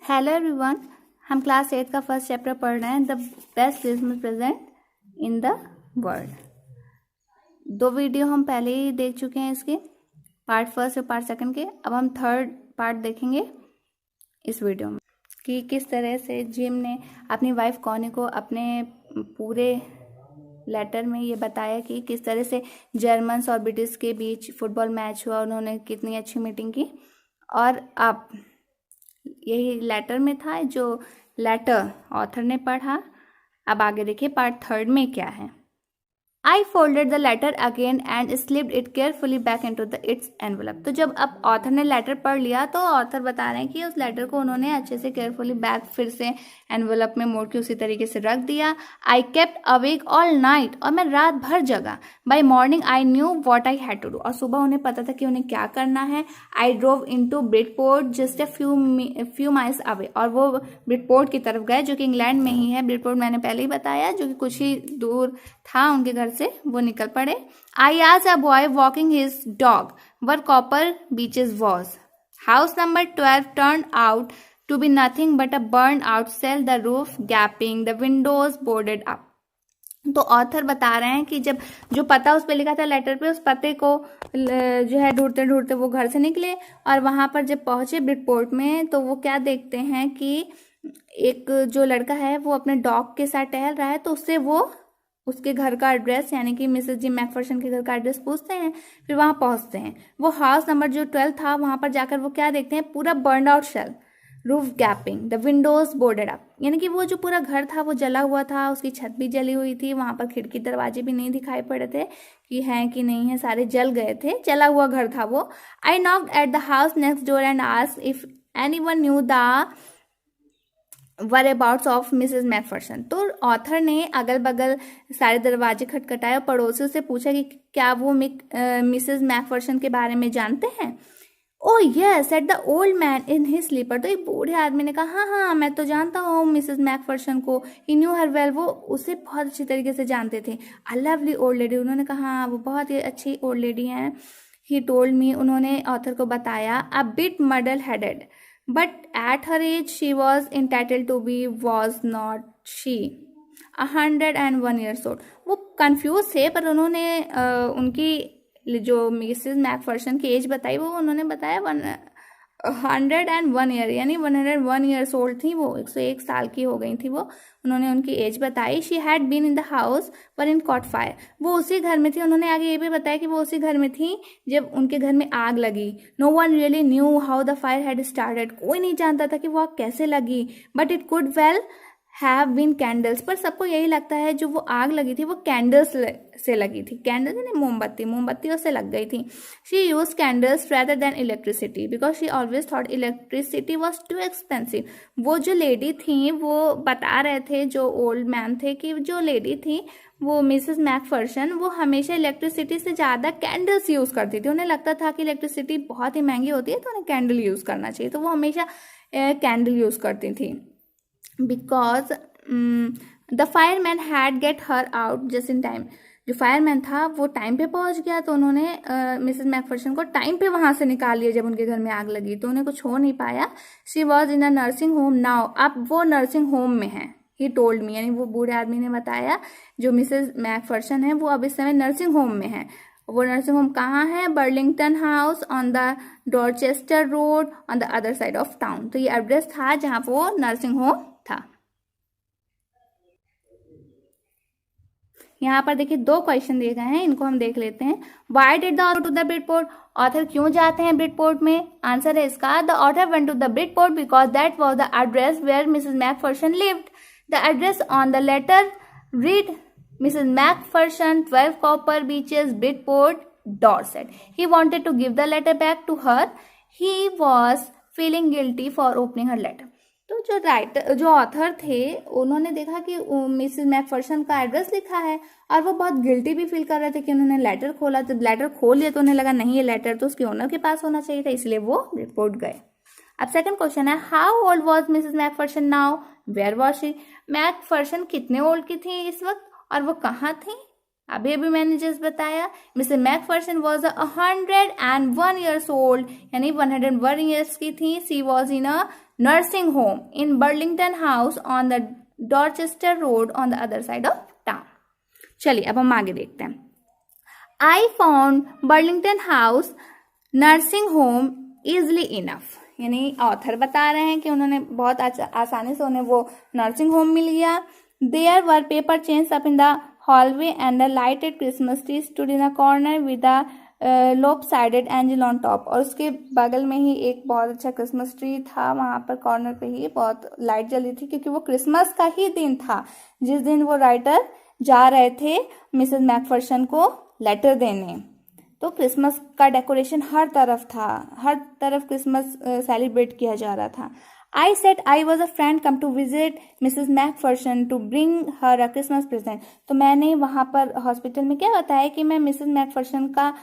Hello everyone, हम class 8 का first chapter पढ़ रहे हैं the best Lesnar present in the world. 2 video हम पहले ही देख चुके हैं इसके, पार्ट फर्स्ट और पार्ट सेकंड के। अब हम थर्ड पार्ट देखेंगे इस वीडियो में कि किस तरह से जिम ने अपनी वाइफ कॉनी को अपने पूरे लेटर में ये बताया कि किस तरह से जर्मन्स और ब्रिटिश के बीच फुटबॉल मैच हुआ, उन्होंने कितनी अच्छी मीटिंग की। और अब यही लेटर में था जो लेटर ऑथर ने पढ़ा। अब आगे देखिए पार्ट थर्ड में क्या है। I folded the letter again and slipped it carefully back into its envelope। तो जब अब ऑथर ने लेटर पढ़ लिया तो ऑथर बता रहे हैं कि उस लेटर को उन्होंने अच्छे से केयरफुली बैक फिर से एनवेलप में मोड़ के उसी तरीके से रख दिया। I kept awake all night, और मैं रात भर जगा। By morning I knew what I had to do, और सुबह उन्हें पता था कि उन्हें क्या करना है। I drove into Bridport just a few miles away, और वो ब्रिडपोर्ट की तरफ गए जो कि इंग्लैंड में ही है। ब्रिडपोर्ट मैंने पहले ही बताया, जो कि कुछ ही दूर था उनके घर से, वो निकल पड़े। I asked a boy walking his dog where Copper Beaches was. House number 12 turned out to be nothing but a burned out cell, the roof gaping, the windows boarded up। तो ऑथर बता रहे हैं कि जब जो पता उस पर लिखा था लेटर पे, उस पते को जो है ढूंढते ढूंढते वो घर से निकले, और वहां पर जब पहुंचे ब्रिडपोर्ट में तो वो क्या देखते हैं कि एक जो लड़का है वो अपने डॉग के साथ टहल रहा है। तो उससे वो उसके घर का एड्रेस, यानी कि मिसेस जिम मैकफर्सन के घर का एड्रेस पूछते हैं। फिर वहां पहुंचते हैं। वो हाउस नंबर जो 12 था, वहां पर जाकर वो क्या देखते हैं, पूरा burn out shell, roof gaping, the windows boarded up, यानी कि वो जो पूरा घर था वो जला हुआ था, उसकी छत भी जली हुई थी, वहां पर खिड़की दरवाजे भी नहीं दिखाई पड़े थे कि हैं कि नहीं है, सारे जल गए थे, जला हुआ घर था वो। I knocked at the house next door and asked if anyone knew the whereabouts of Mrs McPherson. तो ऑथर ने अगल बगल सारे दरवाजे खटखटाए और पड़ोसियों से पूछा कि क्या वो मिसेस मैकफर्सन के बारे में जानते हैं। Oh yes said the old man in his slipper. तो एक बूढ़े आदमी ने कहा, हाँ मैं तो जानता हूँ मिसेस मैकफर्सन को, ही न्यू हर वेल, वो उसे बहुत अच्छी तरीके से जानते थे। अ लवली ओल्ड लेडी, उन्होंने कहा हाँ वो बहुत ही अच्छी ओल्ड लेडी हैं। ही टोल्ड मी, उन्होंने ऑथर को बताया, a bit muddle headed but at her age she was entitled to be, was not she 101 years old। वो कंफ्यूज थे, पर उन्होंने उनकी जो मिसेस मैकफर्सन की एज बताई, वो उन्होंने बताया 101 ईयर, यानी 101 ईयर्स ओल्ड थी वो, 101 साल की हो गई थी वो। उन्होंने उनकी एज बताई। She had been in the house पर इन कॉट फायर, वो उसी घर में थी। उन्होंने आगे ये भी बताया कि वो उसी घर में थी जब उनके घर में आग लगी। No one really knew how the fire had started, कोई नहीं जानता था कि वो आग कैसे लगी। But it could well have been candles, पर सबको यही लगता है जो वो आग लगी थी वो कैंडल्स से लगी थी। कैंडल्स यानी मोमबत्तियों से लग गई थी। She used candles rather than electricity because she always thought electricity was too expensive. वो जो लेडी थी वो बता रहे थे, जो ओल्ड मैन थे, कि जो लेडी थी वो मिसेस मैकफर्सन, वो हमेशा इलेक्ट्रिसिटी से ज़्यादा कैंडल्स यूज़ करती थी। उन्हें लगता था कि इलेक्ट्रिसिटी बहुत ही महंगी होती है तो उन्हें कैंडल यूज़ करना चाहिए, तो वो हमेशा कैंडल यूज़ करती थी। Because the fireman had get her out just in time, जो फायरमैन था वो टाइम पे पहुंच गया, तो उन्होंने मिसेस मैकफर्सन को टाइम पे वहां से निकाल लिया जब उनके घर में आग लगी, तो उन्हें कुछ हो नहीं पाया। She was in a nursing home now, अब वो नर्सिंग होम में है। ही टोल्ड मी, यानी वो बूढ़े आदमी ने बताया, जो मिसेस मैकफर्सन है वो अब इस समय नर्सिंग होम में है। वो नर्सिंग होम कहाँ है? Burlington house on the Dorchester road on the other side of town. तो ये एड्रेस था जहाँ वो नर्सिंग होम था। यहाँ पर देखिए 2 क्वेश्चन दिए गए हैं, इनको हम देख लेते हैं। Why did the author to the Bridport, author क्यों जाते हैं ब्रिडपोर्ट में? आंसर है इसका, the author went to the Bridport because that was the address where Mrs Macpherson lived. The address on the letter read Mrs Macpherson 12 copper beeches Bridport Dorset. He wanted to give the letter back to her, he was feeling guilty for opening her letter. तो जो author थे उन्होंने देखा कि Mrs Macpherson का address लिखा है, और वो बहुत गिल्टी भी फील कर रहे थे कि उन्होंने लेटर खोला। जब लेटर खोल लिया तो उन्हें लगा नहीं, ये लेटर तो उसके ओनर के पास होना चाहिए था, इसलिए वो रिपोर्ट गए। अब सेकंड क्वेश्चन है, how old was Mrs Macpherson now, where was she. Macpherson कितने ओल्ड की थी इस वक्त, और वो कहाँ थी? अभी मैंने जस्ट बताया, Mrs McPherson was 101 years old, यानी 101 ईयर्स की थी। She was in a nursing home in Burlington House on the Dorchester Road on the other side of town. चलिए अब हम आगे देखते हैं. I found Burlington House nursing home easily enough. यानी ऑथर बता रहे हैं कि उन्होंने बहुत आसानी से उन्हें वो नर्सिंग होम मिल गया. There were paper chains up in the hallway and a lighted Christmas tree stood in a corner with a lopsided angel on top. और उसके बगल में ही एक बहुत अच्छा क्रिसमस ट्री था, वहां पर कॉर्नर पे ही बहुत लाइट जली थी, क्योंकि वो क्रिसमस का ही दिन था जिस दिन वो राइटर जा रहे थे मिसेस मैकफर्सन को लेटर देने. तो क्रिसमस का डेकोरेशन हर तरफ था, हर तरफ क्रिसमस सेलिब्रेट किया जा रहा था. I said I was a friend come to visit Mrs. Macpherson to bring her a Christmas present. तो मैंने वहाँ पर हॉस्पिटल में क्या बताया कि मैं मिसेस मैकफर्सन का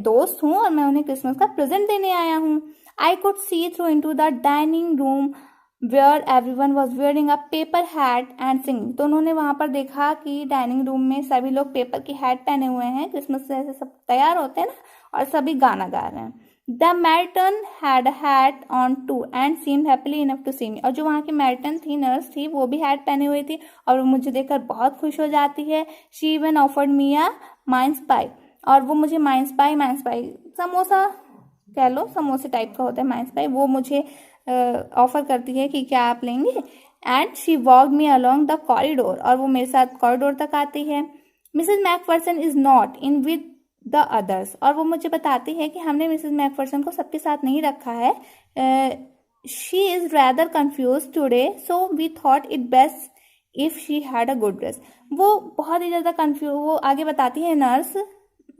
दोस्त हूँ और मैं उन्हें क्रिसमस का प्रेजेंट देने आया हूँ. I could see through into the dining room where everyone was wearing a paper hat and singing. तो उन्होंने वहाँ पर देखा कि डाइनिंग रूम में सभी लोग पेपर की हैट पहने हुए हैं, क्रिसमस से ऐसे सब तैयार होते हैं ना, और सभी गाना गा रहे हैं. The Merton had a hat on too and seemed happily enough to see me. और जो वहाँ की मैरिटन थी, नर्स थी, वो भी हैट पहने हुई थी और वो मुझे देखकर बहुत खुश हो जाती है. She even offered me a mince pie. और वो मुझे माइंस पाई समोसा कह लो, समोसे टाइप का होता है माइंस पाई, वो मुझे ऑफर करती है कि क्या आप लेंगे. And she walked me along the corridor. और वो मेरे साथ कॉरिडोर तक आती है. Mrs Macpherson is not in with the others. और वो मुझे बताती है कि हमने मिसेस मैकफर्सन को सबके साथ नहीं रखा है. She is rather confuse today so we thought it best if she had a good dress. वो बहुत ही ज़्यादा कंफ्यूज, वो आगे बताती है नर्स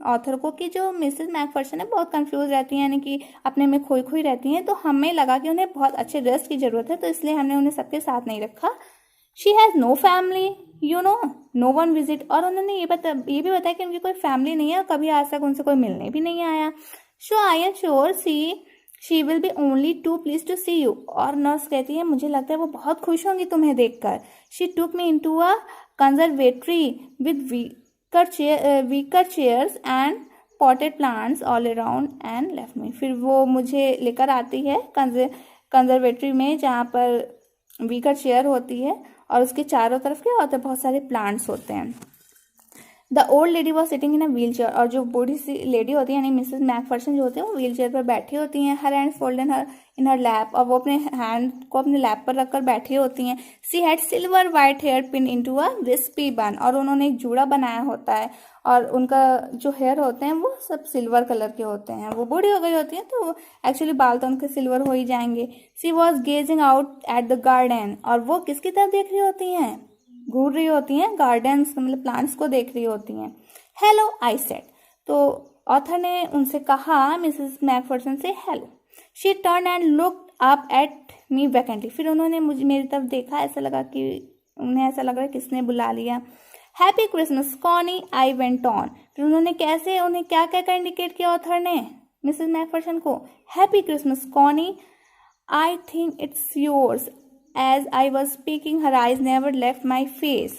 ऑथर को कि जो मिसेस मैकफर्सन है बहुत कंफ्यूज रहती हैं, यानी कि अपने में खोई खोई रहती हैं, तो हमें लगा कि उन्हें बहुत अच्छे ड्रेस की ज़रूरत है, तो इसलिए हमने उन्हें सबके साथ नहीं रखा. She has no family you know no one visit. और उन्होंने ये भी बताया कि उनकी कोई फैमिली नहीं है और कभी आज तक उनसे कोई मिलने भी नहीं आया. So I am sure she will be only too pleased to see you. और नर्स कहती है मुझे लगता है वो बहुत खुश होंगी तुम्हें देखकर. She took me into a conservatory with weaker chairs and potted plants all around and left me. फिर वो मुझे लेकर आती है कंजर्वेटरी में, जहाँ पर वीकर चेयर होती है और उसके चारों तरफ क्या होता है, बहुत सारे प्लांट्स होते हैं. The old lady was sitting in a wheel chair. और जो बूढ़ी सी लेडी होती है यानी मिसेस मैकफर्सन जो होती है वो व्हील चेयर पर बैठी होती हैं. Her hand fold in her lap. और वो अपने हैंड को अपने लैप पर रखकर बैठी होती हैं. She had silver white hair pin into a wispy bun. और उन्होंने एक जूड़ा बनाया होता है और उनका जो हेयर होते हैं वो सब सिल्वर कलर के होते हैं. वो बूढ़ी हो गई होती हैं तो एक्चुअली बाल तो उनके सिल्वर हो ही जाएंगे. She was gazing out at the garden. और वो किसकी तरफ देख रही होती हैं, घूर रही होती हैं, गार्डन्स मतलब प्लांट्स को देख रही होती हैं. Hello I said. तो ऑथर ने उनसे कहा मिसेस मैकफर्सन से hello. She turn and looked up at me vacantly. फिर उन्होंने मेरी तरफ देखा, ऐसा लगा कि उन्हें ऐसा लग रहा है किसने बुला लिया. Happy Christmas Connie I went on. फिर उन्हें क्या कहकर इंडिकेट किया ऑथर ने मिसेस मैकफर्सन को. Happy Christmas Connie I think it's yours. As I was speaking, her eyes never left my face.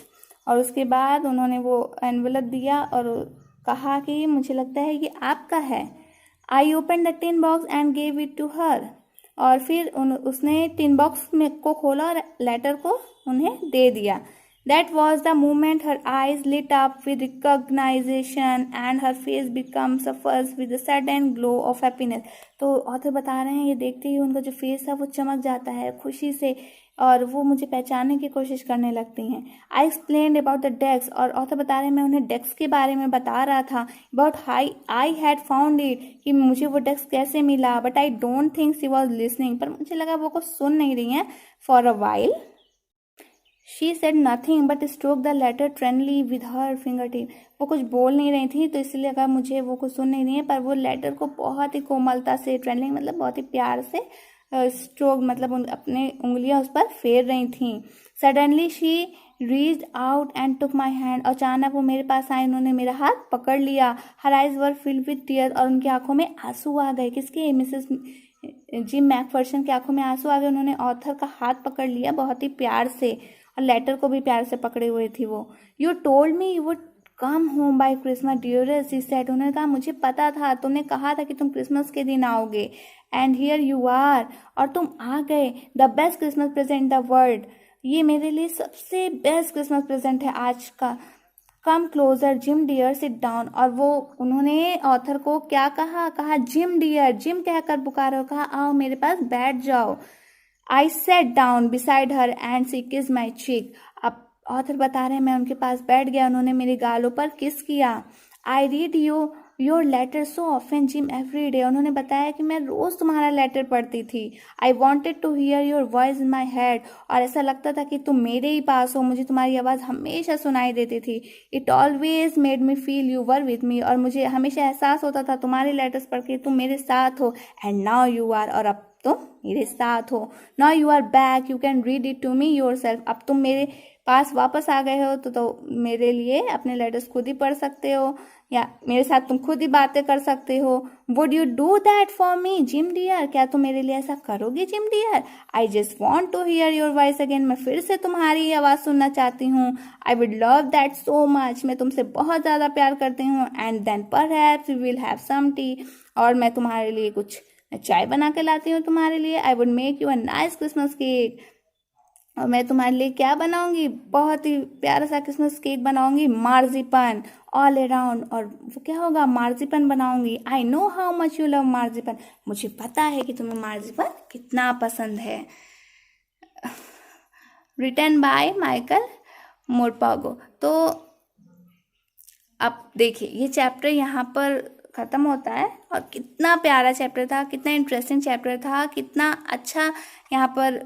और उसके बाद उन्होंने वो एनवेलप दिया और कहा कि मुझे लगता है ये आपका है. I opened the tin box and gave it to her. और फिर उसने टिन बॉक्स में को खोला और लेटर को उन्हें दे दिया. That was the moment her eyes lit up with recognition and her face became suffused with a sudden glow of happiness. तो ऑथर बता रहे हैं ये देखते ही उनका जो फेस था वो चमक जाता है खुशी से और वो मुझे पहचानने की कोशिश करने लगती हैं. आई एक्सप्लेन्ड अबाउट द डेस्क. और ऑथर बता रहे हैं मैं उन्हें डेस्क के बारे में बता रहा था. About I had found it, कि मुझे वो डेस्क कैसे मिला. But I don't think she was listening. पर मुझे लगा वो कुछ सुन नहीं रही हैं. For a while she said nothing but stroke the letter tenderly with her fingertip. वो कुछ बोल नहीं रही थी तो इसलिए लगा मुझे वो कुछ सुन नहीं रही है, पर वो लेटर को बहुत ही कोमलता से, ट्रेंडलिंग मतलब बहुत ही प्यार से, स्ट्रोक मतलब अपने उंगलियां उस पर फेर रही थी. Suddenly she reached out and took my hand. अचानक वो मेरे पास आए, उन्होंने मेरा हाथ पकड़ लिया. Her eyes were filled with tear. और उनकी आंखों में आंसू आ गए. किसके? मिसेस जिम मैकफर्सन की आंखों में आंसू आ गए. उन्होंने ऑथर का हाथ पकड़ लिया बहुत ही प्यार से और लेटर को भी प्यार से पकड़े हुए थी वो. You told me you would come home by Christmas dearest, she said, उन्होंने कहा मुझे पता था, तुमने कहा था कि तुम क्रिसमस के दिन आओगे, एंड हियर यू आर, और तुम आ गए, the best Christmas present in the world, ये मेरे लिए सबसे बेस्ट क्रिसमस प्रेजेंट है आज का, come closer Jim dear sit down, और वो उन्होंने ऑथर को क्या कहा जिम डियर, जिम कहकर पुकारा, कहा आओ मेरे पास बैठ जाओ। I sat down beside her and she kiss my चीक, अब ऑथर बता रहे हैं मैं उनके पास बैठ गया, उन्होंने मेरे गालों पर किस किया। I read your letter so often Jim every day, उन्होंने बताया कि मैं रोज तुम्हारा लेटर पढ़ती थी। I wanted to hear your voice in my head, और ऐसा लगता था कि तुम मेरे ही पास हो, मुझे तुम्हारी आवाज़ हमेशा सुनाई देती थी। It always made me feel you were with me, और मुझे हमेशा एहसास होता था तुम्हारे लेटर्स पढ़ के तुम मेरे साथ हो। एंड नाउ यू आर, और अब तुम मेरे साथ हो। Now you are back, you can read it to me yourself, अब तुम मेरे पास वापस आ गए हो तो मेरे लिए अपने लेटर्स खुद ही पढ़ सकते हो, या मेरे साथ तुम खुद ही बातें कर सकते हो। Would you do that for me Jim dear, क्या तुम मेरे लिए ऐसा करोगे Jim dear. I just want to hear your voice again, मैं फिर से तुम्हारी आवाज़ सुनना चाहती हूँ। I would love that so much, मैं तुमसे बहुत ज़्यादा प्यार करती हूँ। And then perhaps we will have some tea, और मैं तुम्हारे लिए कुछ चाय बना के लाती हूँ तुम्हारे लिए। I would make you a nice Christmas cake, और मैं तुम्हारे लिए क्या बनाऊंगी, बहुत ही प्यारा सा क्रिसमस केक बनाऊंगी, मार्जिपन ऑल अराउंड, और वो क्या होगा, मार्जिपन बनाऊंगी। I know how much you love marzipan, मुझे पता है कि तुम्हें मार्जिपन कितना पसंद है। Written by Michael Morpurgo. तो अब देखिए ये चैप्टर यहाँ पर ख़त्म होता है, और कितना प्यारा चैप्टर था, कितना इंटरेस्टिंग चैप्टर था, कितना अच्छा यहाँ पर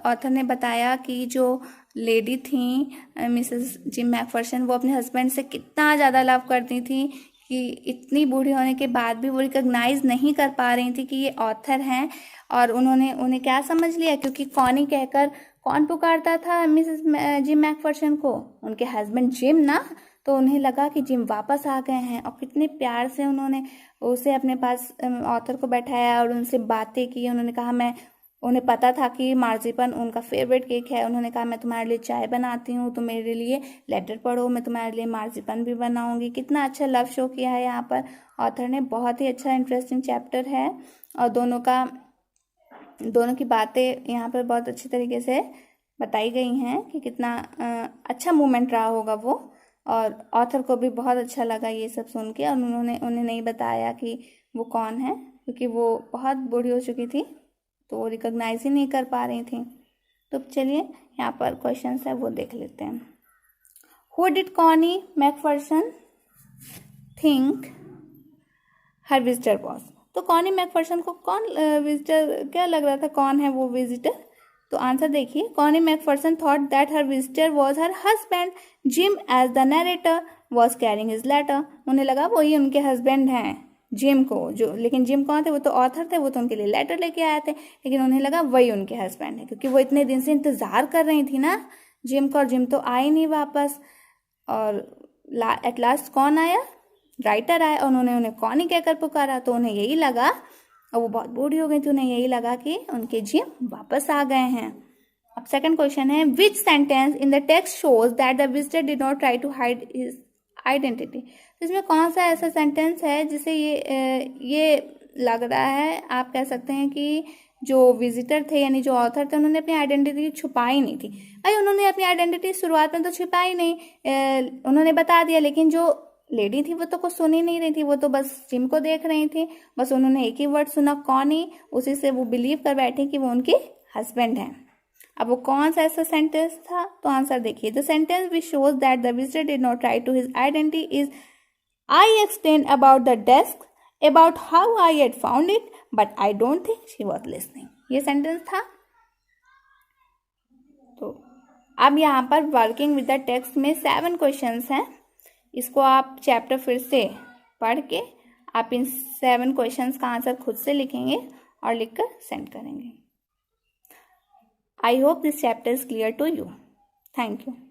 ऑथर ने बताया कि जो लेडी थी मिसेस जिम मैकफर्सन, वो अपने हस्बैंड से कितना ज़्यादा लव करती थी कि इतनी बूढ़ी होने के बाद भी वो रिकॉग्नाइज नहीं कर पा रही थी कि ये ऑथर हैं। और उन्होंने उन्हें क्या समझ लिया, क्योंकि कॉनी कहकर कौन पुकारता था मिसेस जिम मैकफर्सन को, उनके हस्बैंड जिम ना, तो उन्हें लगा कि जिम वापस आ गए हैं, और कितने प्यार से उन्होंने उसे अपने पास ऑथर को बैठाया और उनसे बातें की। उन्होंने कहा उन्हें पता था कि मार्जिपन उनका फेवरेट केक है, उन्होंने कहा मैं तुम्हारे लिए चाय बनाती हूँ, तुम मेरे लिए लेटर पढ़ो, मैं तुम्हारे लिए मार्जिपन भी बनाऊंगी। कितना अच्छा लव शो किया है यहाँ पर ऑथर ने, बहुत ही अच्छा इंटरेस्टिंग चैप्टर है, और दोनों की बातें यहाँ पर बहुत अच्छी तरीके से बताई गई हैं कि कितना अच्छा मोमेंट रहा होगा वो, और ऑथर को भी बहुत अच्छा लगा ये सब सुन के। और उन्हें नहीं बताया कि वो कौन है, क्योंकि वो बहुत बूढ़ी हो चुकी थी, तो वो रिकॉग्नाइज ही नहीं कर पा रही थी। तो चलिए यहाँ पर क्वेश्चंस है वो देख लेते हैं। Who did Connie Macpherson think her visitor was, तो कॉनी मैकफर्सन को कौन विजिटर क्या लग रहा था, कौन है वो विजिटर। तो आंसर देखिए, Connie Macpherson thought that her visitor was her husband Jim as the narrator was carrying his letter, उन्हें लगा वही उनके हस्बैंड हैं जिम को, जो लेकिन जिम कौन थे, वो तो ऑथर थे, वो तो उनके लिए लेटर लेके आए थे, लेकिन उन्हें लगा वही उनके हस्बैंड है, क्योंकि वो इतने दिन से इंतजार कर रही थी ना जिम का, और जिम तो आई नहीं वापस। और एट लास्ट कौन आया, राइटर आया, और उन्हें कॉनी कहकर पुकारा, तो उन्हें यही लगा, और वो बहुत बूढ़ी हो गई थी, उन्हें यही लगा कि उनके जिम वापस आ गए हैं। अब सेकंड क्वेश्चन है, which sentence in the text shows that the visitor did not try to hide his identity, तो इसमें कौन सा ऐसा सेंटेंस है जिसे ये लग रहा है, आप कह सकते हैं कि जो विजिटर थे यानी जो ऑथर थे उन्होंने अपनी आइडेंटिटी छुपाई नहीं थी। भाई उन्होंने अपनी आइडेंटिटी शुरुआत में तो छुपाई नहीं, उन्होंने बता दिया, लेकिन जो लेडी थी वो तो कुछ सुन ही नहीं रही थी, वो तो बस जिम को देख रही थी, बस उन्होंने एक ही वर्ड सुना कॉनी, उसी से वो बिलीव कर बैठी कि वो उनके हस्बैंड हैं। अब वो कौन सा ऐसा सेंटेंस था, तो आंसर देखिए, the sentence which shows that the visitor did not try to his identity is I explain about the desk about how I had found it but I don't think she was listening, ये sentence था। तो अब यहाँ पर working with the text में 7 questions हैं, इसको आप चैप्टर फिर से पढ़ के आप इन 7 क्वेश्चंस का आंसर खुद से लिखेंगे और लिखकर सेंड करेंगे। I hope this chapter is clear to you. Thank you.